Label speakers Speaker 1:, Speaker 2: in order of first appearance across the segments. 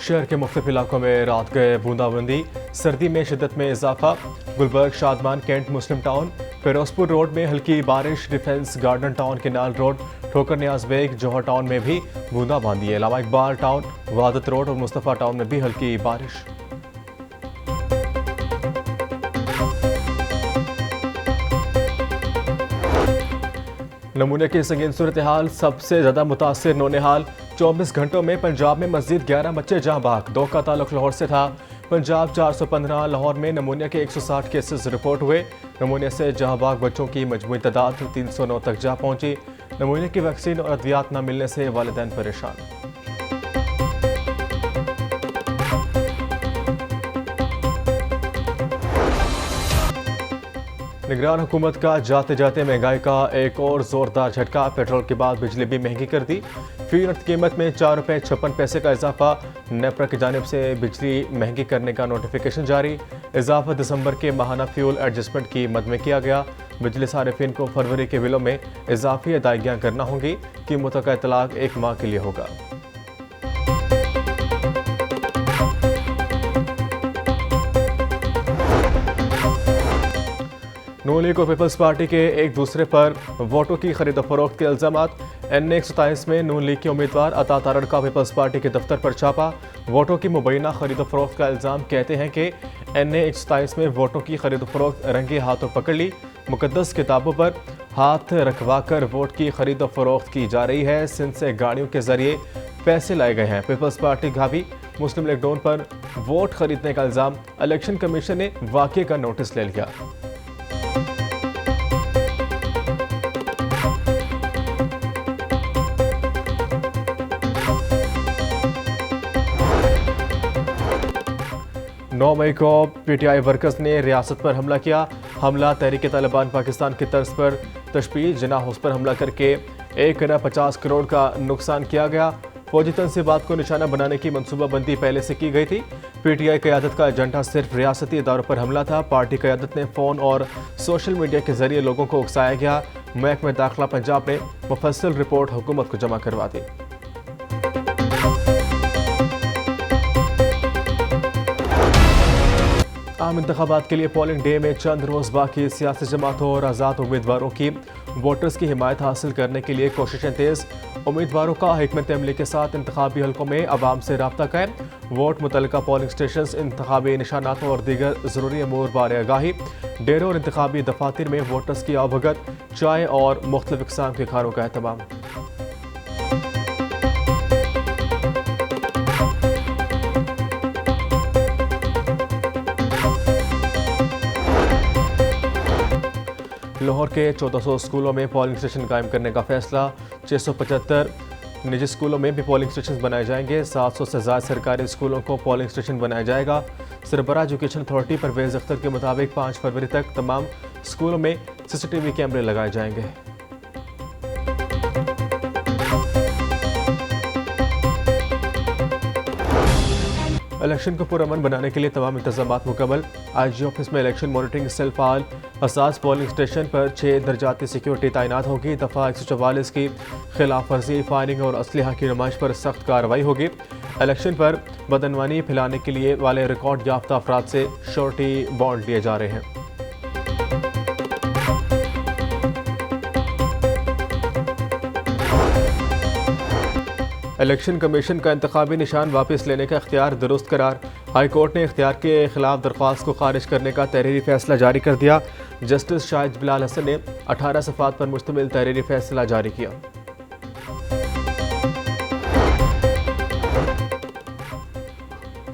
Speaker 1: शहर के मुख्तलिफ इलाकों में रात गए बूंदाबंदी, सर्दी में शिद्दत में इजाफा। गुलबर्ग, शादमान, कैंट, मुस्लिम टाउन, फिरोजपुर रोड में हल्की बारिश। Defence garden town, canal road, ठोकर नियाज बेग, जौहर टाउन में भी बूंदाबांदी है। अल्लामा इकबाल टाउन, वहादत रोड और मुस्तफ़ा टाउन में भी हल्की बारिश। नमूने की संगीन सूरत हाल, सबसे ज़्यादा मुतासिर नौनिहाल। 24 घंटों में पंजाब में मज़ीद 11 बच्चे जहाँ भाग। 2 का ताल्लुक लाहौर से था। पंजाब 415, लाहौर में नमूनिया के 160 केसेस रिपोर्ट हुए। नमूनिया से जहाँ भाग बच्चों की मजमूई तादाद 309 तक जा पहुँची। नमूने की वैक्सीन और अद्वियात न मिलने से वालिदैन परेशान। निगरान हुकूमत का जाते जाते महंगाई का एक और जोरदार झटका। पेट्रोल के बाद बिजली भी महंगी कर दी। फी यूनिट कीमत में 4 रुपये 56 पैसे का इजाफा। नेपरा की जानिब से बिजली महंगी करने का नोटिफिकेशन जारी। इजाफा दिसंबर के माहाना फ्यूल एडजस्टमेंट की मद में किया गया। बिजली सारिफिन को फरवरी के बिलों में इजाफी अदायगियाँ करना होंगी। कीमतों का इतलाक 1 माह के लिए होगा। नून लीग और पीपल्स पार्टी के एक दूसरे पर वोटों की खरीद फरोख्त के इल्जामात। NA 127 में नून लीग के उम्मीदवार अता तारड़ का पीपल्स पार्टी के दफ्तर पर छापा। वोटों की मुबैना खरीद फरोख्त का इल्ज़ाम। कहते हैं कि NA 127 में वोटों की खरीद फरोख्त रंगे हाथों पकड़ ली। मुकद्दस किताबों पर हाथ रखवा कर वोट की खरीद फरोख्त की जा रही है। सिंध से गाड़ियों के जरिए पैसे लाए गए हैं। पीपल्स पार्टी घावी मुस्लिम लीग डोन पर वोट खरीदने का इल्ज़ाम। इलेक्शन कमीशन ने वाक़े का नोटिस ले लिया। नौ मई को PTI वर्कर्स ने रियासत पर हमला किया। हमला तहरीक तालिबान पाकिस्तान की तर्ज पर तशबीह। जिना हाउस पर हमला करके 1.50 करोड़ का नुकसान किया गया। फौजी तनसीबात को निशाना बनाने की मनसूबाबंदी पहले से की गई थी। PTI क़यादत का एजेंडा सिर्फ रियासती इदारों पर हमला था। पार्टी क़यादत ने फ़ोन और सोशल मीडिया के जरिए लोगों को उकसाया गया। महकमा दाखिला पंजाब ने मुफस्सल रिपोर्ट हुकूमत को जमा करवा दी। आम इंतखाबात के लिए पोलिंग डे में चंद रोज़ बाकी। सियासी जमातों और आज़ाद उम्मीदवारों की वोटर्स की हिमायत हासिल करने के लिए कोशिशें तेज़। उम्मीदवारों का हिकमत अमली के साथ इंतखाबी हलकों में अवाम से रब्ता कायम। वोट मुतल्लिका पोलिंग स्टेशन, इंतखाबी निशानात और दीगर ज़रूरी अमूर बारे आगाही। डेरों और इंतखाबी दफातर में वोटर्स की आवभगत। चाय और मुख्तलिफ इक़साम के खानों का एहतमाम। लाहौर के 1400 स्कूलों में पोलिंग स्टेशन कायम करने का फैसला। 675 निजी स्कूलों में भी पोलिंग स्टेशन बनाए जाएंगे। 700 से ज़्यादा सरकारी स्कूलों को पोलिंग स्टेशन बनाया जाएगा। सरबराह एजुकेशन अथॉरिटी परवेज़ अख्तर के मुताबिक 5 फरवरी तक तमाम स्कूलों में CCTV कैमरे लगाए जाएंगे। इलेक्शन को पुरअमन बनाने के लिए तमाम इंतजामात मुकम्मल। IG ऑफिस में इलेक्शन मॉनिटरिंग सेल फाल। असास पोलिंग स्टेशन पर 6 दर्जाती सिक्योरिटी तैनात होगी। दफ़ा 144 की खिलाफ वर्जी, फायरिंग और असलहा की नुमाइश पर सख्त कार्रवाई होगी। इलेक्शन पर बदअनवानी फैलाने के लिए वाले रिकॉर्ड याफ्ता अफराद से श्योरिटी बॉन्ड लिए जा रहे हैं। इलेक्शन कमीशन का इंतखाबी निशान वापस लेने का इख्तियार दुरुस्त करार। हाई कोर्ट ने इख्तियार के खिलाफ दरख्वास्त को खारिज करने का तहरीरी फैसला जारी कर दिया। जस्टिस शाहिद बिलाल हसन ने 18 सफ़ात पर मुश्तमिल तहरीरी फैसला जारी किया।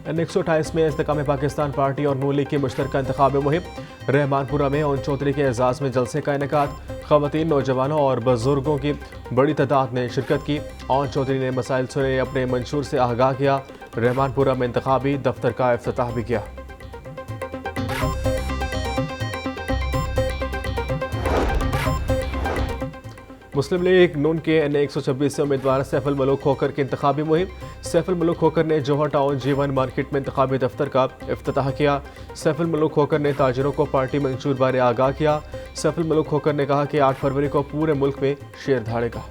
Speaker 1: NA 128 में इस्तेकाम पाकिस्तान पार्टी और नून लीग की मुश्तरका इंतखाबी मुहिम। रहमानपुरा में ओन चौधरी के एजाज़ में जलसे का इनेकाद। ख़वातीन, नौजवानों और बुजुर्गों की बड़ी तादाद ने शिरकत की। ओन चौधरी ने मसाइल से अपने मंशूर से आगाह किया। रहमानपुरा में इंतखाबी दफ्तर का इफ्तिताह भी किया। मुस्लिम लीग नून के NA 126 से उम्मीदवार सैफुल मलूक खोखर की इंतखाबी मुहिम। सैफुल मलूक खोखर ने जौहर टाउन G1 मार्केट में इंतखाबी दफ्तर का इफ्तिताह किया। सैफुल मलूक खोखर ने ताजरों को पार्टी मंशूर बारे आगाह किया। सैफुल मलूक खोखर ने कहा कि 8 फरवरी को पूरे मुल्क में शेर दहाड़ेगा।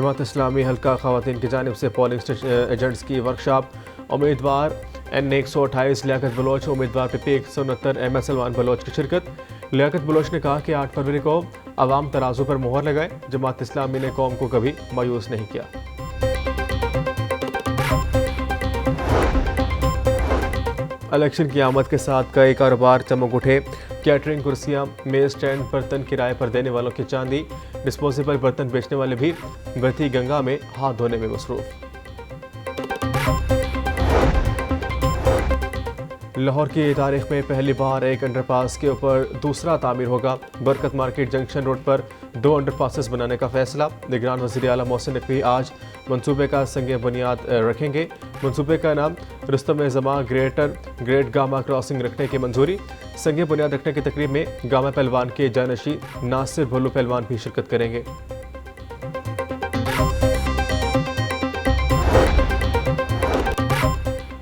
Speaker 1: जमात इस्लामी हल्का ख़वातीन की जानिब से पोलिंग एजेंट्स की वर्कशॉप। उम्मीदवार N128 लियाकत बलोच, उम्मीदवार PP 169 MS सलमान बलोच की शिरकत। लियाकत बलोच ने कहा कि 8 फरवरी को अवाम तराजू पर मोहर लगाए, जमात इस्लामी ने कौम को कभी मायूस नहीं किया। इलेक्शन की आमद के साथ कई कारोबार चमक उठे। कैटरिंग, कुर्सियां, मेज स्टैंड, बर्तन किराए पर देने वालों की चांदी, डिस्पोजेबल बर्तन बेचने वाले भी बहती गंगा में हाथ धोने में मसरूफ। लाहौर की तारीख में पहली बार एक अंडरपास के ऊपर दूसरा तामीर होगा। बरकत मार्केट जंक्शन रोड पर 2 अंडरपासेस बनाने का फैसला। निगरान वज़ीर आला मोहसिन नकवी आज मंसूबे का संग बुनियाद रखेंगे। मंसूबे का नाम रुस्तम जमा ग्रेट गामा क्रॉसिंग रखने की मंजूरी। संग बुनियाद रखने की तकरीब में गामा पहलवान के जानशी नासिर भोलू पहलवान भी शिरकत करेंगे।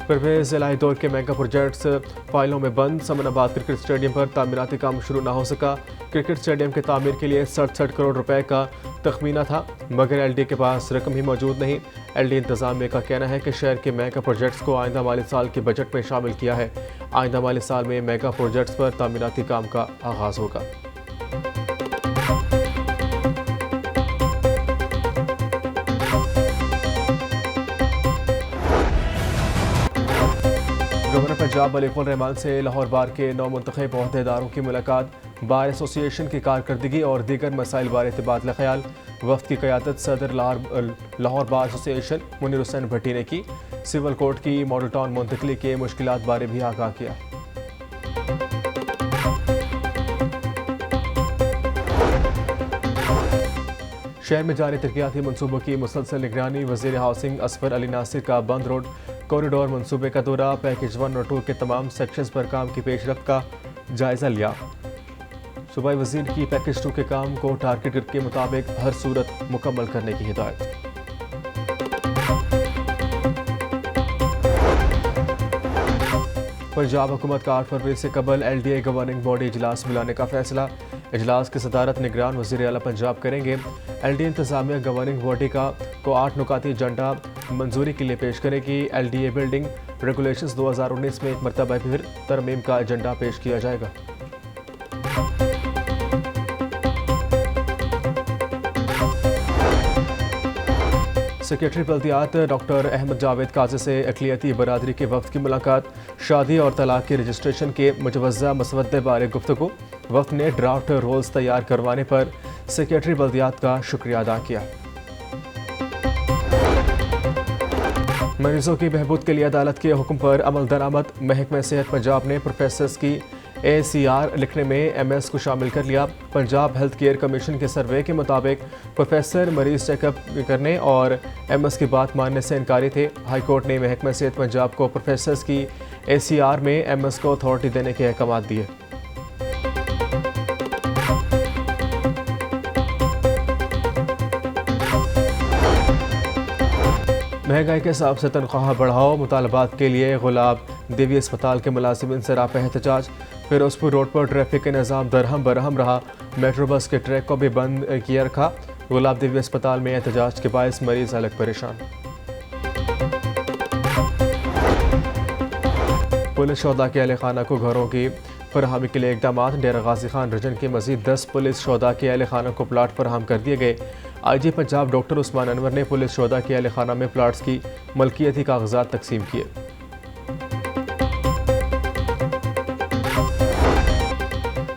Speaker 1: परवेज इलाही दौर के मेगा प्रोजेक्ट्स फाइलों में बंद। समनाबाद क्रिकेट स्टेडियम पर तामीराती काम शुरू न हो सका। क्रिकेट स्टेडियम के तामीर के लिए 67 करोड़ रुपए का तखमीना था, मगर LD के पास रकम ही मौजूद नहीं। LD इंतजामिया का कहना है कि शहर के मेगा प्रोजेक्ट्स को आइंदा माली साल के बजट में शामिल किया है। आइंदा माली साल में मेगा प्रोजेक्ट्स पर तामीराती काम का आगाज होगा। गवर्नर पंजाब मलिकुर रहमान से लाहौर बार के 9 मुंतखब ओहदेदारों की मुलाकात। बार एसोसिएशन की कारकर्दगी और दीगर मसाइल बारे तबादला ख्याल। वफ्द की क़यादत सदर लाहौर बार एसोसिएशन मुनीर हुसैन भट्टी ने की। सिविल कोर्ट की मॉडल टाउन मुंतकली के मुश्किलात बारे भी आगाह किया। शहर में जारी तरक्याती मनसूबों की मुसलसल निगरानी। वज़ीर हाउसिंग असफर अली नासिर का बंद रोड कॉरिडोर मनसूबे का दौरा। पैकेज 1 और 2 के तमाम सेक्शंस पर काम की पेशरफ्त का जायजा लिया। सूबाई वज़ीर की पैकेज 2 के काम को टारगेट के मुताबिक हर सूरत मुकम्मल करने की हिदायत। पंजाब हुकूमत का 8 फरवरी से कबल LDA गवर्निंग बॉडी इजलास बुलाने का फैसला। इजलास की सदारत निगरान वज़ीर आला पंजाब करेंगे। LDA इंतजामिया गवर्निंग बॉडी को 8 नुकाती एजेंडा मंजूरी के लिए पेश करेगी। LDA बिल्डिंग रेगुलेशंस 2019 में एक मरतबा फिर तरमीम का एजेंडा पेश किया जाएगा। सेक्रेटरी बल्दियात डॉक्टर अहमद जावेद काजी से अक़लियती बरादरी के वफ़द की मुलाकात। शादी और तलाक के रजिस्ट्रेशन के मुजवज़ा मसवदे बारे गुफ्तगू। वफ़द ने ड्राफ्ट रोल्स तैयार करवाने पर सेक्रेटरी बल्दियात का शुक्रिया अदा किया। मरीजों की बहबूद के लिए अदालत के हुक्म पर अमल दरामद। महकमा सेहत पंजाब ने प्रोफेसर्स की ACR लिखने में MS को शामिल कर लिया। पंजाब हेल्थ केयर कमीशन के सर्वे के मुताबिक प्रोफेसर मरीज चेकअप करने और MS की बात मानने से इनकारी थे। हाई कोर्ट ने महकमा सेहत पंजाब को प्रोफेसर्स की ACR में MS को अथॉरिटी देने के अहकाम दिए। महंगाई के हिसाब से तनख्वाह बढ़ाओ। मुतालबात के लिए गुलाब देवी अस्पताल के मुलाजिमिन से रापा एहतजाज। फिरोजपुर रोड पर ट्रैफिक का निज़ाम दरहम बरहम रहा। मेट्रो बस के ट्रैक को भी बंद किया रखा। गुलाब देवी अस्पताल में एहतजाज के बायस मरीज अलग परेशान। पुलिस शोधा के अहले खाना को घरों की फराहमी के लिए इकदाम। डेरा गाजी खान रीजन के मजीद 10 पुलिस शोधा के अहले खाना को प्लाट फराहम कर दिए गए। IG पंजाब डॉक्टर उस्मान अनवर ने पुलिस शोधा के अहले खाना में प्लाट्स की मलकियती कागजात तकसीम किए।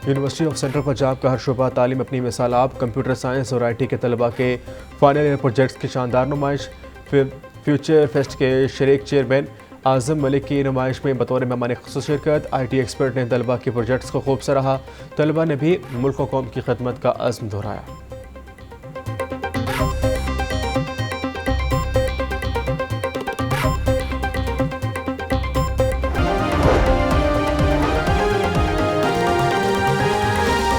Speaker 1: यूनिवर्सिटी ऑफ सेंट्रल पंजाब का हर शुबा तालीम अपनी मिसाल आप। कंप्यूटर साइंस और IT के तलबा के फाइनल ईयर प्रोजेक्ट्स की शानदार नुमाइश। फ्यूचर फेस्ट के शरीक चेयरमैन आज़म मलिक की नुमाइश में बतौर मेहमान ख़ुसूस शिरकत। IT एक्सपर्ट ने तलबा के प्रोजेक्ट्स को खूब सराहा। तलबा ने भी मुल्क और कौम की खिदमत का अज़्म दोहराया।